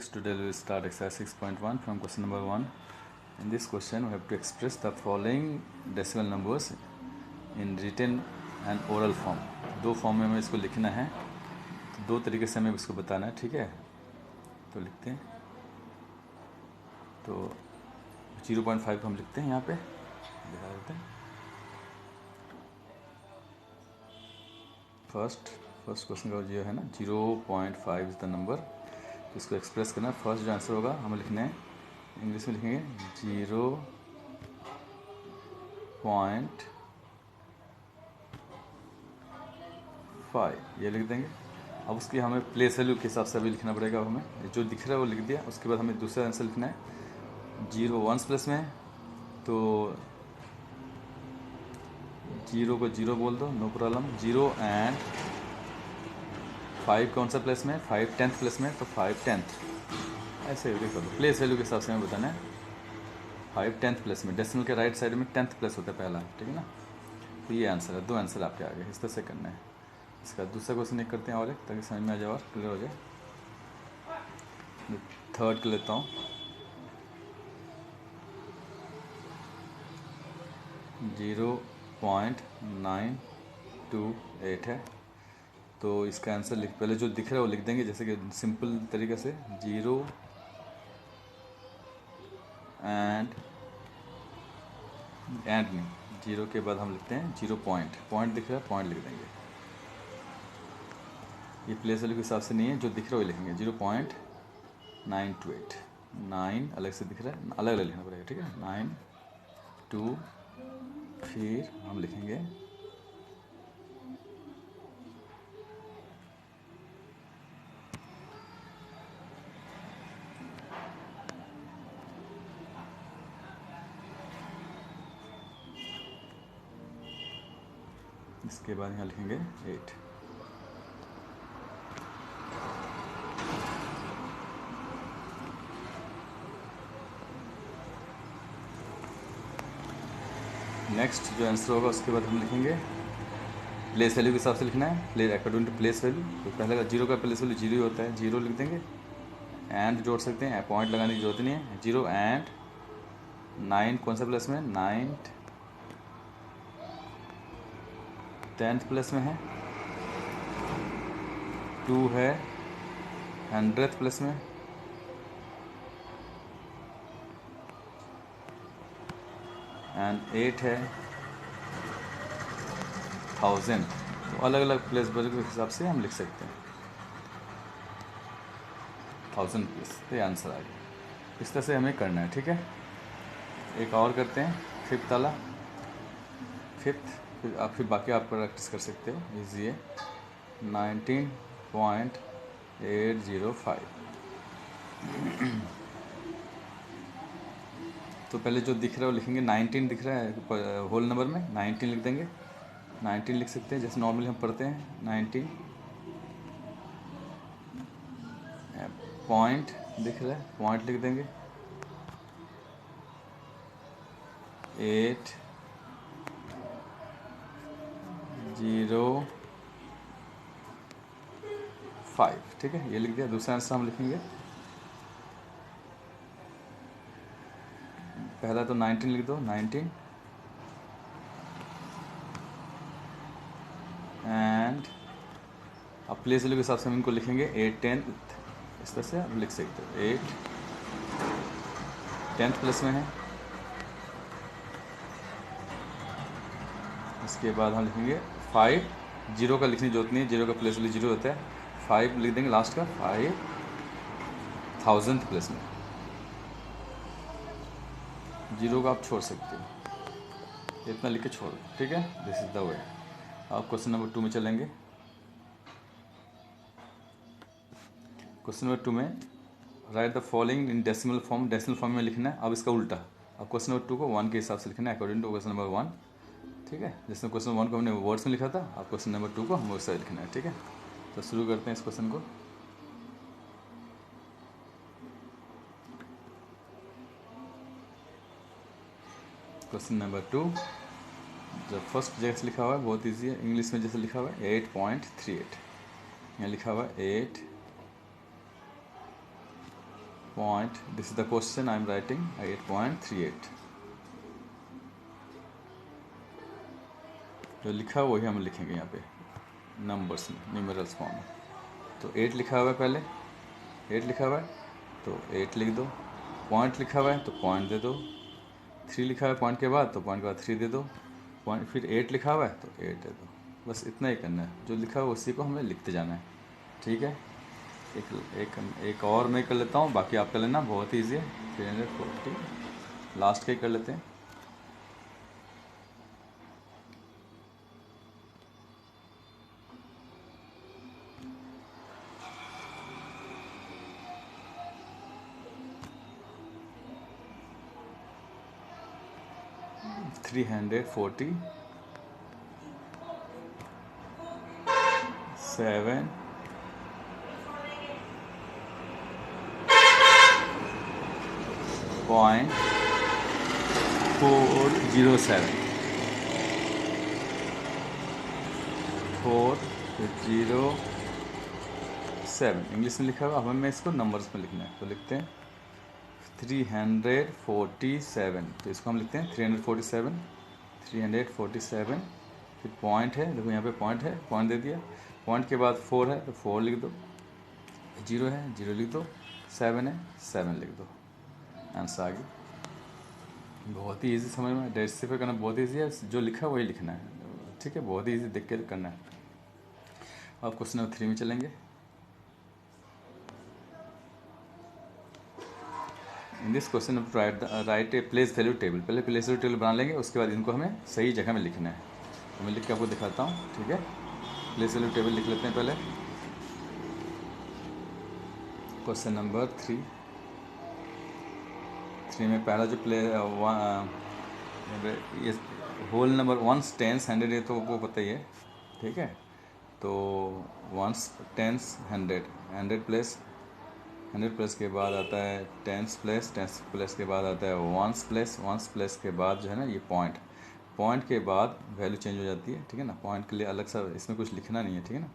Today we will start exercise 6.1 from question number 1. In this question we have to express the following decimal numbers in written and oral form. दो form में हमें इसको लिखना है, तो दो तरीके से हमें इसको बताना है, ठीक है। तो लिखते हैं, तो 0.5 हम लिखते हैं, यहाँ पे दिखा देते हैं। फर्स्ट क्वेश्चन का जो है ना 0.5 इज द नंबर, तो इसको एक्सप्रेस करना। फर्स्ट जो आंसर होगा हमें लिखना है, इंग्लिश में लिखेंगे 0.5, ये लिख देंगे। अब उसकी हमें प्लेस वैल्यू के हिसाब से अभी लिखना पड़ेगा। हमें जो दिख रहा है वो लिख दिया। उसके बाद हमें दूसरा आंसर लिखना है 0 1 प्लस में, तो 0 को 0 बोल दो, नो प्रॉब्लम। 0 एंड 5 कौन सा प्लेस में, 5 10th प्लेस में, तो 5 10th ऐसे लिख दो। प्लेस वैल्यू के हिसाब से हमें बताना है। 5 10th प्लेस में, डेसिमल के राइट साइड में 10th प्लेस होता है पहला, ठीक है ना। तो ये आंसर है, दो आंसर आपके आगे, इस तरह से करना है। इसका दूसरा क्वेश्चन एक करते हैं और एक, ताकि समझ में आ जाए और क्लियर हो जाए। थर्ड कर लेता हूँ। 0.928 है, तो इसका आंसर लिख, पहले जो दिख रहा है वो लिख देंगे, जैसे कि सिंपल तरीके से 0 एंड नहीं, 0 के बाद हम लिखते हैं 0 पॉइंट दिख रहा है, पॉइंट लिख देंगे। ये प्लेस वैल्यू के हिसाब से नहीं है, जो दिख रहा है वो लिखेंगे। 0.928, 9 अलग से दिख रहा है, अलग अलग लिखना पड़ेगा, ठीक है। 9 2, फिर हम लिखेंगे इसके बाद यहाँ लिखेंगे 8। नेक्स्ट जो आंसर होगा उसके बाद हम लिखेंगे प्लेस वैल्यू के हिसाब से लिखना है, place according to place value. तो पहले का 0 का प्लेस वैल्यू 0 ही होता है, 0 लिख देंगे। एंड जोड़ सकते हैं, पॉइंट लगाने की जरूरत नहीं है। 0 एंड 9 कौन सा प्लेस में, 9 10th प्लेस में है। 2 है 100th प्लेस में। एंड 8 है 1000। तो अलग अलग प्लेस वैल्यू के हिसाब से हम लिख सकते हैं 1000 प्लेस, तो ये आंसर आ गया। इस तरह से हमें करना है, ठीक है। एक और करते हैं, फिफ्थ वाला। फिर आप फिर बाकी आप प्रैक्टिस कर सकते हो, ईजी है। 19.805। तो पहले जो दिख रहा है वो लिखेंगे, 19 दिख रहा है होल नंबर में, 19 लिख देंगे। 19 लिख सकते हैं जैसे नॉर्मली हम पढ़ते हैं। 19 पॉइंट दिख रहा है, पॉइंट लिख देंगे। 8 0 5, ठीक है, ये लिख दिया। दूसरा आंसर हम लिखेंगे, पहला तो 19 लिख दो, 19 एंड अब प्लेस वैल्यू के हिसाब से हम इनको लिखेंगे 8 10, इस तरह से हम लिख सकते हो। 8 10th प्लेस में है। इसके बाद हम लिखेंगे 5, 0 का लिखने की जरूरत नहीं है, 0 का प्लेस वैल्यू 0 होता है। 5 लिख देंगे लास्ट का, 5000th प्लेस में। 0 का आप छोड़ सकते हो, इतना लिख के छोड़, ठीक है। This is the way. अब क्वेश्चन नंबर 2 में चलेंगे। क्वेश्चन नंबर 2 में write the following in decimal form, decimal form में लिखना है। अब इसका उल्टा, अब क्वेश्चन नंबर 2 को 1 के हिसाब से लिखना है, अकॉर्डिंग टू क्वेश्चन नंबर 1, ठीक है। जैसे क्वेश्चन 1 को हमने वर्ड्स में लिखा था, अब क्वेश्चन नंबर 2 को हमें वैसा लिखना है, ठीक है। तो शुरू करते हैं इस क्वेश्चन को। क्वेश्चन नंबर 2, जो फर्स्ट जैसे लिखा हुआ है बहुत ईजी है, इंग्लिश में जैसे लिखा हुआ है 8.38, यहाँ लिखा हुआ है 8 point, this is the question I am writing 8.38। जो लिखा है वही हम लिखेंगे यहाँ पे नंबर्स में, न्यूमेरल्स फॉर्म में। तो 8 लिखा हुआ है, पहले 8 लिखा हुआ है तो 8 लिख दो, पॉइंट लिखा हुआ है तो पॉइंट दे दो, 3 लिखा हुआ है पॉइंट के बाद तो पॉइंट के बाद 3 दे दो, पॉइंट फिर 8 लिखा हुआ है तो 8 दे दो। बस इतना ही करना है, जो लिखा हुआ उसी को हमें लिखते जाना है। ठीक है, एक और मैं कर लेता हूँ, बाकी आप कर लेना, बहुत ही ईजी है। 340 लास्ट का ही कर लेते हैं। थ्री 347 पॉइंट 407 इंग्लिश में लिखा हुआ, हमें इसको नंबर्स में लिखना है तो लिखते हैं 347। तो इसको हम लिखते हैं 347 फिर पॉइंट है, देखो यहाँ पे पॉइंट है, पॉइंट दे दिया, पॉइंट के बाद 4 है तो 4 लिख दो, 0 है 0 लिख दो, 7 है 7 लिख दो, आंसर आ गया। बहुत ही इजी समझ में, डेसिफर करना बहुत ईजी है, जो लिखा है वही लिखना है। ठीक है, बहुत ही ईजी देख के करना है। अब क्वेश्चन नंबर 3 में चलेंगे। In this question right A place value table. पहले प्लेस वैल्यू टेबल बना लेंगे, उसके बाद इनको हमें सही जगह में लिखना है। तो मैं लिख के आपको दिखाता हूँ। ठीक है, प्लेस वैल्यू टेबल लिख लेते हैं पहले। क्वेश्चन नंबर 3 में पहला जो ये होल नंबर 1s 10s 100 ये तो वो पता ही है। ठीक है, तो 1s 10s 100 प्लस 100 प्लस के बाद आता है 10s प्लस के बाद आता है 1s प्लस के बाद जो है ना ये पॉइंट के बाद वैल्यू चेंज हो जाती है। ठीक है ना, पॉइंट के लिए अलग सा इसमें कुछ लिखना नहीं है। ठीक है ना,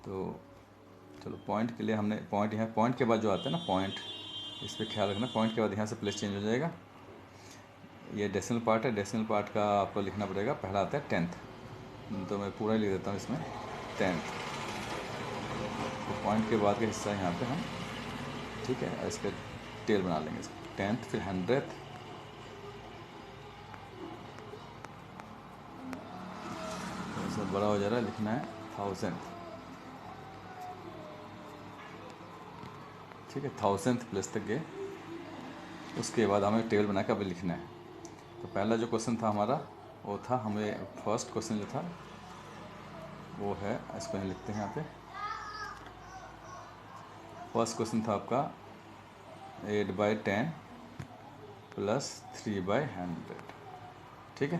तो चलो पॉइंट के लिए हमने पॉइंट यहाँ, पॉइंट के बाद जो आता है ना पॉइंट, इस पर ख्याल रखना, पॉइंट के बाद यहाँ से प्लेस चेंज हो जाएगा। ये डेसिमल पार्ट है, डेसिमल पार्ट का आपको लिखना पड़ेगा। पहला आता है 10th, तो मैं पूरा ही लिख देता हूँ इसमें 10th। तो पॉइंट के बाद का हिस्सा यहाँ पे हम, ठीक है, इसका टेल बना लेंगे इसको 10th, फिर 100th, थोड़ा सा बड़ा हो जा रहा है, लिखना है 1000th। ठीक है, 1000th प्लेस तक गए, उसके बाद हमें टेबल बना के अभी लिखना है। तो पहला जो क्वेश्चन था हमारा वो था, हमें फर्स्ट क्वेश्चन जो था वो है, इसको यहाँ लिखते हैं यहाँ पे। फर्स्ट क्वेश्चन था आपका 8/10 प्लस 3/100। ठीक है,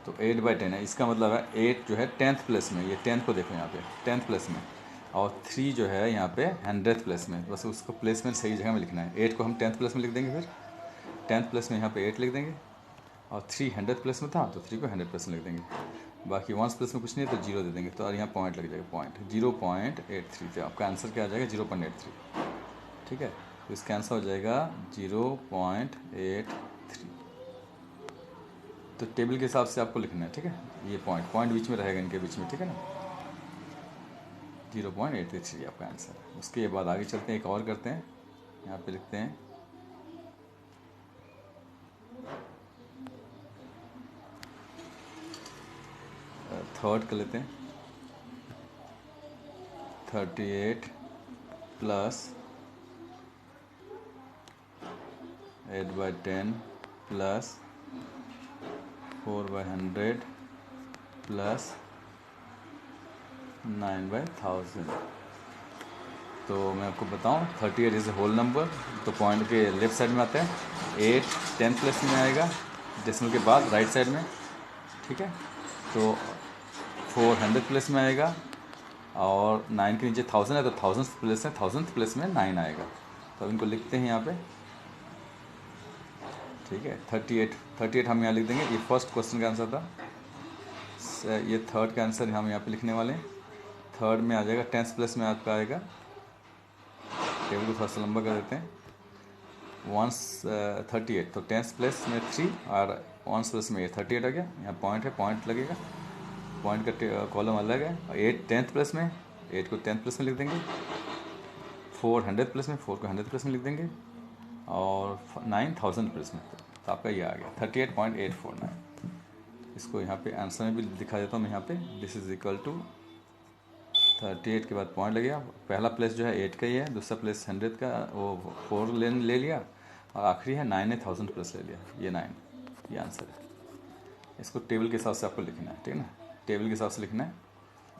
तो 8/10 है, इसका मतलब है 8 जो है 10th प्लेस में, ये 10th को देखो यहाँ पे 10th प्लेस में, और 3 जो है यहाँ पे 100th प्लेस में। बस उसको प्लेसमेंट सही जगह में लिखना है। 8 को हम 10th प्लेस में लिख देंगे, फिर 10th प्लेस में यहाँ पे 8 लिख देंगे, और 3 100th प्लेस में था तो 3 को 100 प्लेस में लिख देंगे। बाकी 1s प्लेस में कुछ नहीं है तो 0 दे देंगे, तो और यहाँ पॉइंट लग जाएगा, पॉइंट 0.83। तो आपका आंसर क्या आ जाएगा 0.83। ठीक है, तो इसका आंसर हो जाएगा 0.83। तो टेबल के हिसाब से आपको लिखना है। ठीक है, ये पॉइंट बीच में रहेगा इनके बीच में। ठीक है ना, 0.83 आपका आंसर है। उसके बाद आगे चलते हैं, एक और करते हैं, यहाँ पे लिखते हैं थर्ड कर लेते हैं 38 प्लस 8/10 प्लस 4/100 प्लस 9/1000। तो मैं आपको बताऊं 38 इज़ ए होल नंबर, तो पॉइंट के लेफ्ट साइड में आता है, 8 10th प्लेस में आएगा डेसिमल के बाद राइट साइड में। ठीक है, तो 4 100th प्लेस में आएगा, और 9 के नीचे 1000 है तो 1000th प्लेस है, 1000th प्लेस में 9 आएगा। तो अब इनको लिखते हैं यहाँ पे। ठीक है, 38 हम यहाँ लिख देंगे, ये फर्स्ट क्वेश्चन का आंसर था। ये थर्ड का आंसर हम यहाँ पे लिखने वाले हैं। थर्ड में आ जाएगा 10th प्लेस में आपका आएगा, टेबल को थोड़ा सा लंबा कर देते हैं, वंस 38, तो टेंथ प्लेस में 3 और वंस प्लेस में 38 आ गया। यहाँ पॉइंट है, पॉइंट लगेगा, पॉइंट का कॉलम अलग है। और 8 टेंथ प्लेस में, 8 को टेंथ प्लेस में लिख देंगे। 4 100 प्लेस में, 4 को 100 प्लेस में लिख देंगे। और 9 1000 प्लेस में, तो आपका ये आ गया 38.849। इसको यहाँ पे आंसर में भी दिखा देता हूँ मैं यहाँ पे। दिस इज इक्वल टू 38 के बाद पॉइंट लगेगा। पहला प्लेस जो है 8 का ही है, दूसरा प्लेस 100 का, वो 4 ले लिया, और आखिरी है 9 ने 1000 प्लस ले लिया, ये 9, ये आंसर है। इसको टेबल के हिसाब से आपको लिखना है, ठीक है ना, टेबल के हिसाब से लिखना है।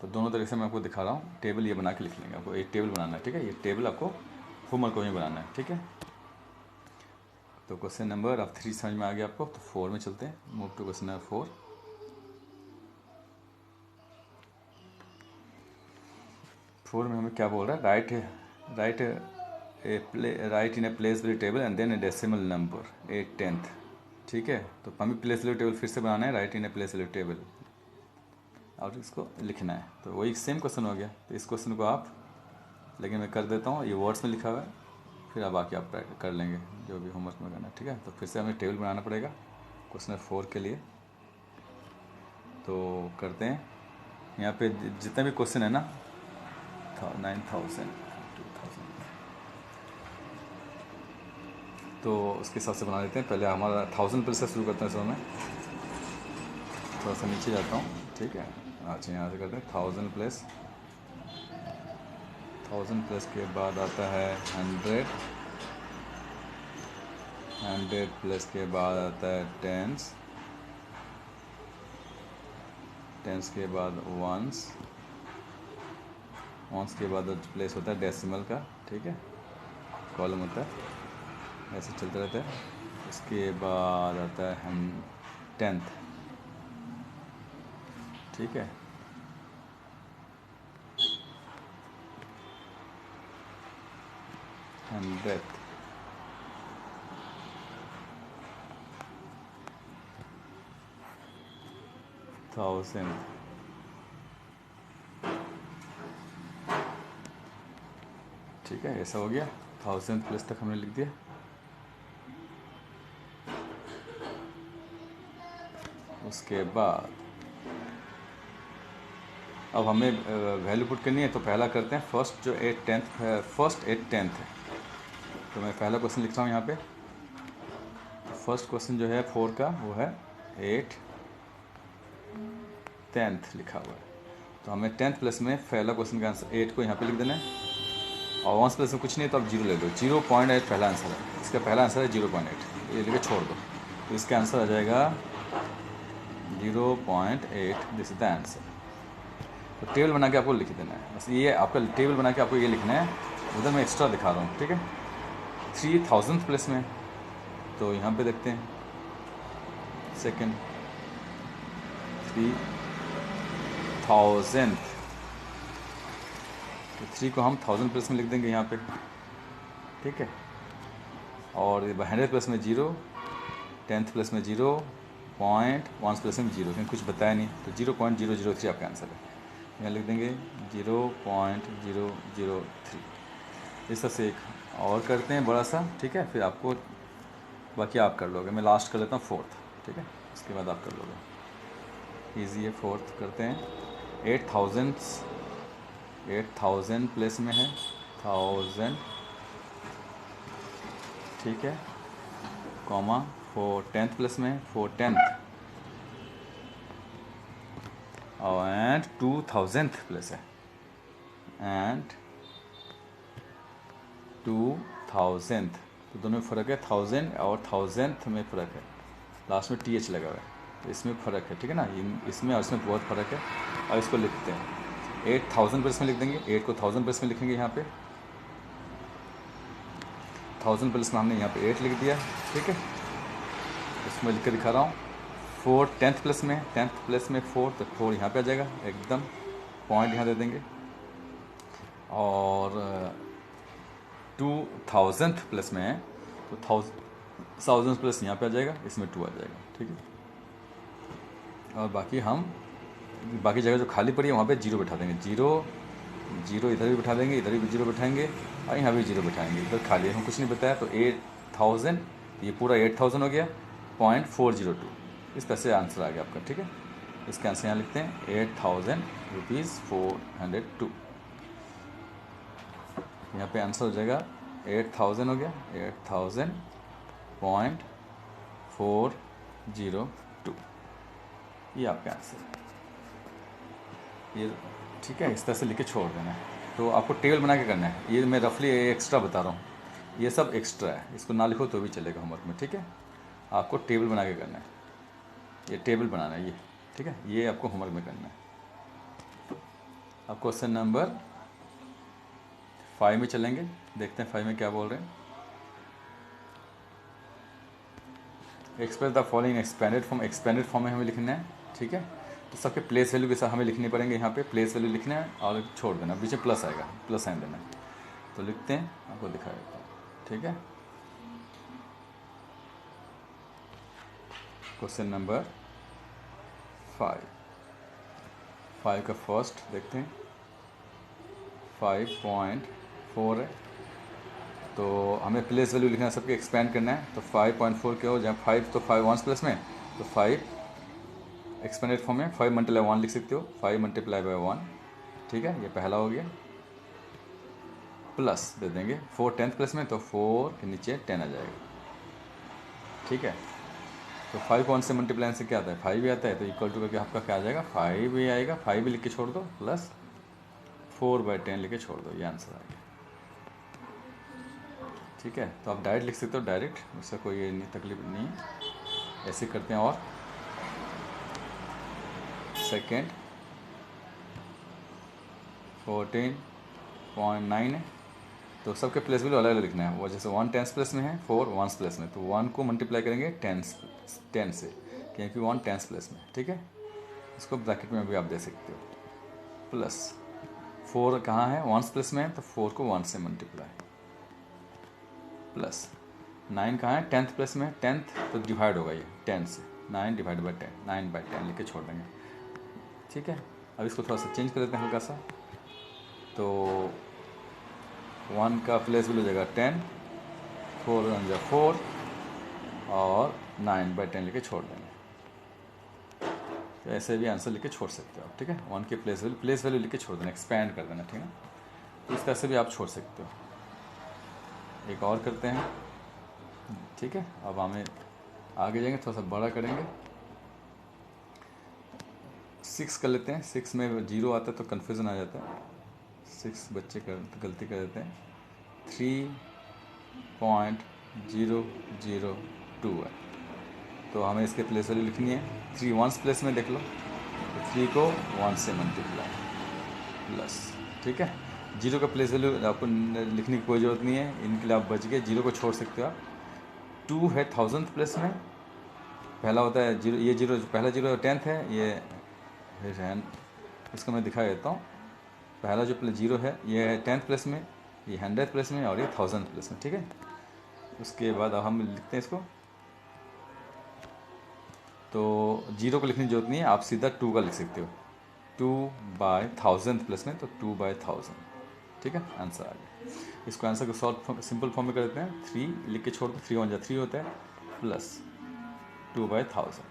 तो दोनों तरीके से मैं आपको दिखा रहा हूँ। टेबल ये बना के लिख लेंगे, आपको एक टेबल बनाना है, ठीक है। ये टेबल आपको होमवर्क को ही बनाना है, ठीक है। तो क्वेश्चन नंबर अब 3 समझ में आ गया आपको, तो 4 में चलते हैं। Move to question number 4। 4 में हमें क्या बोल रहा है, write in a place value table and then a decimal number 8/10, ठीक है। तो हमें प्लेस वैल्यू टेबल फिर से बनाना है, write in a place value table, और इसको लिखना है। तो वही सेम क्वेश्चन हो गया। तो इस क्वेश्चन को आप, लेकिन मैं कर देता हूँ, ये वर्ड्स में लिखा हुआ है, फिर अब आके आप कर लेंगे जो भी होमवर्क में करना है, ठीक है। तो फिर से हमें टेबल बनाना पड़ेगा क्वेश्चन नंबर 4 के लिए। तो करते हैं, यहाँ पे जितने भी क्वेश्चन है ना, 9000 2000, तो उसके हिसाब से बना लेते हैं। पहले हमारा 1000 प्लस से शुरू करते हैं। इसमें थोड़ा सा नीचे जाता हूँ, ठीक है। अच्छा, यहाँ से करते हैं 1000 प्लस। 1000 प्लस के बाद आता है 100 प्लस के बाद आता है टेंस के बाद वंस के बाद प्लेस होता है डेसिमल का, ठीक है, कॉलम होता है, ऐसे चलता रहता है। उसके बाद आता है 10th, ठीक है। हंड्रेड, थाउजेंड, ठीक है, ऐसा हो गया। 1000 प्लस तक हमने लिख दिया। उसके बाद अब हमें वैल्यू पुट करनी है। तो पहला करते हैं, फर्स्ट जो 8/10 है, फर्स्ट 8/10 है। तो मैं पहला क्वेश्चन लिख रहा हूँ यहाँ पे। फर्स्ट क्वेश्चन जो है 4 का, वो है 8/10 लिखा हुआ है। तो हमें 10th प्लस में पहला क्वेश्चन का आंसर 8 को यहाँ पे लिख देना है, और 1 प्लस में कुछ नहीं है तो आप 0 ले दो। 0.8 पहला आंसर है, इसका पहला आंसर है 0.8, ये लेके छोड़ दो। तो इसका आंसर आ जाएगा 0.8, दिस इज द आंसर। तो टेबल बना के आपको लिख देना है, बस ये आपका टेबल बना के आपको ये लिखना है। उधर मैं एक्स्ट्रा दिखा रहा हूँ, ठीक है। 3000 प्लस में, तो यहाँ पे देखते हैं सेकंड 3000, तो 3 को हम 1000 प्लस में लिख देंगे यहाँ पे, ठीक है। और 100 प्लस में 0, 10th प्लस में 0, 1 प्लस में 0, क्योंकि कुछ बताया नहीं, तो 0.003 आपका आंसर है। यहाँ लिख देंगे 0.003। इस तरह से एक और करते हैं बड़ा सा, ठीक है। फिर आपको बाकी आप कर लोगे, मैं लास्ट कर लेता हूँ 4th, ठीक है, उसके बाद आप कर लोगे। ईजी है। 4th करते हैं। 8000 प्लेस में है 1000, ठीक है, कॉमा 10th प्लस में 4/10 और एंड 2000 प्लस है, एंड 2000, तो दोनों में फ़र्क है। 1000 और 1000th में फ़र्क है, लास्ट में TH लगा हुआ है, तो इसमें फ़र्क है, ठीक है ना। इसमें और इसमें बहुत फ़र्क है। और इसको लिखते हैं 8000 प्लस में लिख देंगे, 8 को 1000 प्लस में लिखेंगे। यहाँ पे 1000 प्लस में हमने यहाँ पे 8 लिख दिया, ठीक है। इसमें लिख कर दिखा रहा हूँ। 4 10th प्लस में, 10th प्लस में 4, तो 4 यहाँ पे आ जाएगा एकदम, पॉइंट यहाँ दे देंगे। और 2000th प्लस में है, तो 1000 प्लस यहाँ पे आ जाएगा, इसमें 2 आ जाएगा, ठीक है। और बाकी जगह जो खाली पड़ी है वहाँ पे 0 बैठा देंगे। 0 इधर भी बैठा देंगे, इधर भी 0 बैठाएंगे, और यहाँ भी 0 बैठाएंगे। इधर खाली है, हम कुछ नहीं बताया। तो 1000, ये पूरा 8000 हो गया, 0.402, इस तरह से आंसर आ गया आपका। ठीक है, इसका आंसर यहाँ लिखते हैं 8000 रुपीज़ 402। यहाँ पे आंसर हो जाएगा 8000 हो गया, 8000.402, ये आपका आंसर है। ये ठीक है, इस तरह से लिख के छोड़ देना है। तो आपको टेबल बना के करना है, ये मैं रफली एक्स्ट्रा बता रहा हूँ, ये सब एक्स्ट्रा है, इसको ना लिखो तो भी चलेगा होमवर्क में। ठीक है, आपको टेबल बना के करना है, ये टेबल बनाना है ये। ठीक है, ये आपको होमवर्क में करना है। अब क्वेश्चन नंबर 5 में चलेंगे, देखते हैं 5 में क्या बोल रहे हैं। Express the following expanded form, expanded form में हमें लिखना है। ठीक है, तो सबके प्लेस वैल्यू के साथ हमें लिखने पड़ेंगे। यहाँ पे प्लेस वैल्यू लिखना है और छोड़ देना, बीच में प्लस आएगा, प्लस साइन देना है। तो लिखते हैं, आपको दिखा देता हूँ। ठीक है, क्वेश्चन नंबर 5 का फर्स्ट देखते हैं, 5.4 है, तो हमें प्लेस वैल्यू लिखना है, सबके एक्सपेंड करना है। तो 5.4 क्या हो, जहाँ 5 तो 5 1 प्लस में, तो 5 एक्सपेंडेड फॉर्म में 5 मल्टीप्लाई 1 लिख सकते हो, 5 मल्टीप्लाई बाय 1। ठीक है, ये पहला हो गया, प्लस दे देंगे 4 10th प्लस में, तो 4 के नीचे 10 आ जाएगा। ठीक है, तो 5 कौन से मल्टीप्लाई से क्या आता है, 5 भी आता है, तो इक्वल टू करके आपका क्या आ जाएगा, 5 भी आएगा, 5 भी लिख के छोड़ दो, प्लस 4/10 लिख के छोड़ दो, ये आंसर आ गया। ठीक है, तो आप डायरेक्ट लिख सकते हो, डायरेक्ट, उससे कोई नहीं तकलीफ नहीं है। ऐसे करते हैं। और सेकेंड 14.9 है, तो सबके प्लेस वैल्यू अलग अलग लिखना है। वो जैसे 1 10th प्लस में है, 4 1st प्लस में, तो 1 को मल्टीप्लाई करेंगे 10 से, क्योंकि 1 10th प्लस में। ठीक है, इसको ब्रैकेट में भी आप दे सकते हो, प्लस 4 कहाँ है, 1st प्लस में है, तो 4 को 1 से मल्टीप्लाई, प्लस 9 कहाँ है, 10th प्लस में, 10th तो डिवाइड होगा ये 10 से, 9 डिवाइड बाई 10, 9/10 लिख के छोड़ देंगे। ठीक है, अब इसको थोड़ा सा चेंज कर देते हैं हल्का सा, तो 1 का प्लेस वैल्यू हो जाएगा 10, 4 1 जा 4, और 9/10 लिख के छोड़ देंगे। तो ऐसे भी आंसर लिख के छोड़ सकते हो आप। ठीक है, 1 के प्लेस वैल्यू लिख के छोड़ देना, एक्सपैंड कर देना। ठीक है, तो इस तरह से भी आप छोड़ सकते हो। एक और करते हैं। ठीक है, अब हमें आगे जाएंगे, थोड़ा सा बड़ा करेंगे, 6 कर लेते हैं। 6 में 0 आता है तो कन्फ्यूज़न आ जाता है, 6 बच्चे गलती कर देते हैं। 3.002 है, तो हमें इसके प्लेस वैल्यू लिखनी है। 3 1st प्लेस में देख लो, तो 3 को 1 से मल्टीप्लाई, प्लस। ठीक है, 0 का प्लेस वैल्यू आपको लिखने की कोई ज़रूरत नहीं है, इनके लिए आप बच गए, 0 को छोड़ सकते हो आप। 2 है 1000th प्लेस में, पहला होता है 0, ये 0 पहला 0 10th है, ये है, इसको मैं दिखा देता हूँ। पहला जो 0 है ये है 10th प्लेस में, ये 100th प्लेस में, और ये 1000th प्लेस में। ठीक है, उसके बाद अब हम लिखते हैं इसको, तो 0 को लिखने की जरूरत नहीं है, आप सीधा 2 का लिख सकते हो, 2/1000th प्लस में, तो 2/1000। ठीक है, आंसर आ गया। इसको आंसर को सॉल्व सिंपल फॉर्म में कर देते हैं, 3 लिख के छोड़ दो, 3 1 जा 3 होता है, प्लस 2/1000।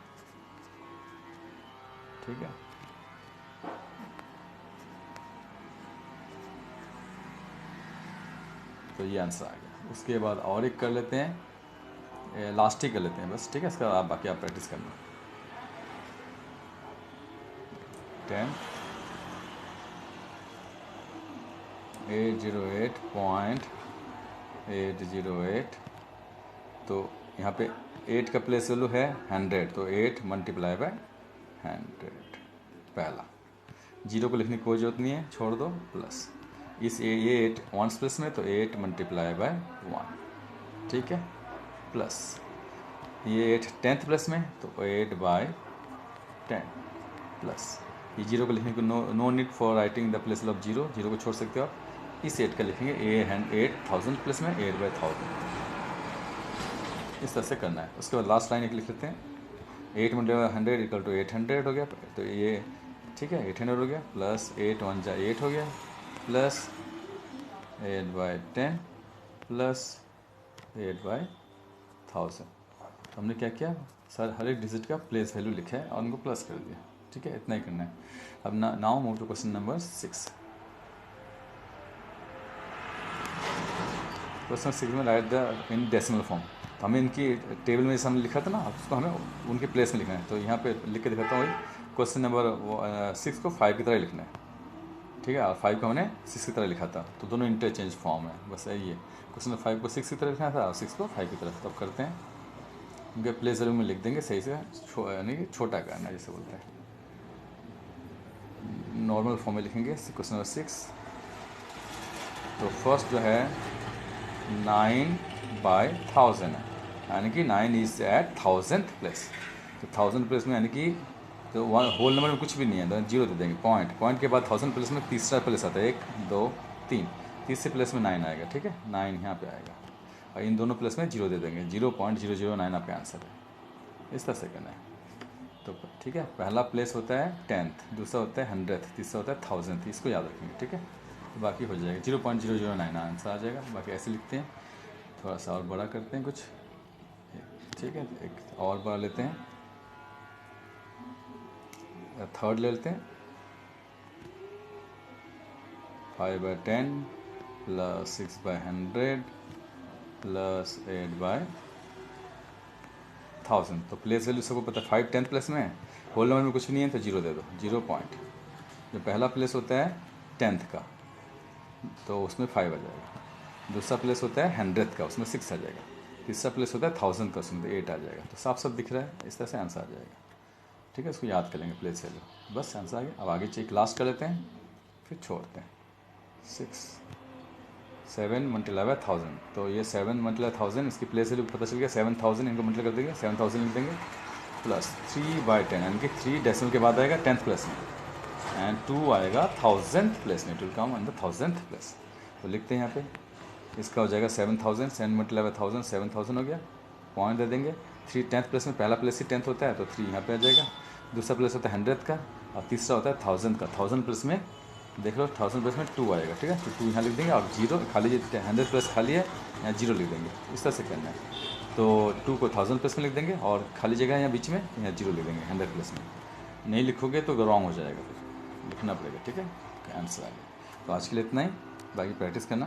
ठीक है, तो ये आंसर आ गया। उसके बाद और एक कर लेते हैं, लास्ट ही कर लेते हैं बस। ठीक है, इसका आप बाकी आप प्रैक्टिस करना। 808.808, तो यहाँ पे 8 का प्लेस वैल्यू है 100, तो 8 मल्टीप्लाई बाय 100 पहला। 0 को लिखने की कोई ज़रूरत नहीं है, छोड़ दो, प्लस इस ये 8 1st प्लस में, तो 8 मल्टीप्लाई बाय 1। ठीक है, प्लस ये 8 10th प्लस में, तो 8/10, प्लस ये 0 को लिखने को no need for writing the place of 0, 0 को छोड़ सकते हो आप। इस 8 का लिखेंगे 8000 प्लस में 8/1000, इस तरह से करना है। उसके बाद लास्ट लाइन एक लिख लेते हैं, 8 मल्टीप्लाई 100 इक्वल टू 800 हो गया, तो ये ठीक है 800 हो गया, प्लस 8 1 जा 8 हो गया, प्लस 8/10 प्लस 8/10। 1000। तो हमने क्या किया सर, हर एक डिजिट का प्लेस वैल्यू लिखा है और उनको प्लस कर दिया। ठीक है, इतना ही करना है। अब now move to question number 6। Question 6 में write the in decimal form. तो हमें इनकी टेबल में जैसे हमने लिखा था ना, उसको हमें उनके प्लेस में लिखना है। तो यहाँ पे लिख के दिखाता हूँ वही। क्वेश्चन नंबर 6 को 5 की तरह लिखना है। ठीक है, और 5 को हमने 6 की तरह लिखा था, तो दोनों इंटरचेंज फॉर्म है, बस यही है। क्वेश्चन नंबर 5 को 6 की तरह लिखना था और 6 को 5 की तरह। तब करते हैं, उनके प्लेस वैल्यू में लिख देंगे सही से, यानी कि छोटा करना जैसे बोलते हैं। नॉर्मल फॉर्म में लिखेंगे क्वेश्चन नंबर 6। तो फर्स्ट जो है 9/1000 है, यानी कि 9 इज एट 1000th प्लेस। तो 1000 प्लेस में यानी कि तो होल नंबर में कुछ भी नहीं है, तो जीरो दे देंगे। पॉइंट के बाद 1000 प्लेस में तीसरा प्लेस आता है, 1 2 3, तीसरे प्लेस में 9 आएगा। ठीक है, 9 यहाँ पे आएगा और इन दोनों प्लेस में जीरो दे देंगे। 0.009 आपका आंसर है। इस तरह से करना है। तो ठीक है, पहला प्लेस होता है 10th, दूसरा होता है 100th, तीसरा होता है 1000th। इसको याद रखेंगे। ठीक है, तो बाकी हो जाएगा 0.009 आंसर आ जाएगा। बाकी ऐसे लिखते हैं, थोड़ा सा और बड़ा करते हैं कुछ। ठीक है, एक और बड़ा लेते हैं, थर्ड ले लेते हैं। 5/10 प्लस 6/100 प्लस 8/1000। तो प्लेस वैल्यू सबको पता है, 5 10th प्लेस में है, होल नंबर में कुछ नहीं है तो जीरो दे दो। 0 पॉइंट जो पहला प्लेस होता है 10th का, तो उसमें 5 आ जाएगा। दूसरा प्लेस होता है 100th का, उसमें 6 आ जाएगा। तीसरा प्लेस होता है 1000 का, उसमें 8 आ जाएगा। तो साफ साफ दिख रहा है, इस तरह से आंसर आ जाएगा। ठीक है, इसको याद कर लेंगे प्लेस वैल्यू, बस आंसर आ गया। अब आगे चेक लास्ट कर लेते हैं, फिर छोड़ते हैं। 7 मल्टीप्लाई बाय 1000। तो ये 7 मल्टीप्लाई 1000, इसकी प्लेस वैल्यू पता चल गया 7000। इनको मल्टीप्लाई कर देंगे, 7000 लिख देंगे प्लस 3/10, यानी कि 3 डेसिमल के बाद आएगा 10th प्लेस में, एंड 2 आएगा 1000th प्लेस में। It will come on the 1000th place. तो लिखते हैं यहाँ पे, इसका हो जाएगा 7000। 7 मल्टीप्लाई बाय 1000, 7000 हो गया। पॉइंट दे देंगे। 3 10th प्लेस में, पहला प्लेस ही 10th होता है, तो 3 यहाँ पे आ जाएगा। दूसरा प्लेस होता है 100th का और तीसरा होता है 1000 का। 1000 प्लेस में देख लो, 1000 प्लेस में 2 आएगा। ठीक है, तो 2 यहाँ लिख देंगे और जीरो खाली, 100 प्लेस खाली है, यहाँ जीरो लिख देंगे। इस तरह से करना है। तो 2 को 1000 प्लेस में लिख देंगे और खाली जगह यहाँ बीच में, यहाँ जीरो लिख देंगे 100 प्लेस में। नहीं लिखोगे तो रॉन्ग हो जाएगा, फिर लिखना पड़ेगा। ठीक है, आंसर आ गया। तो आज के लिए इतना ही, बाकी प्रैक्टिस करना।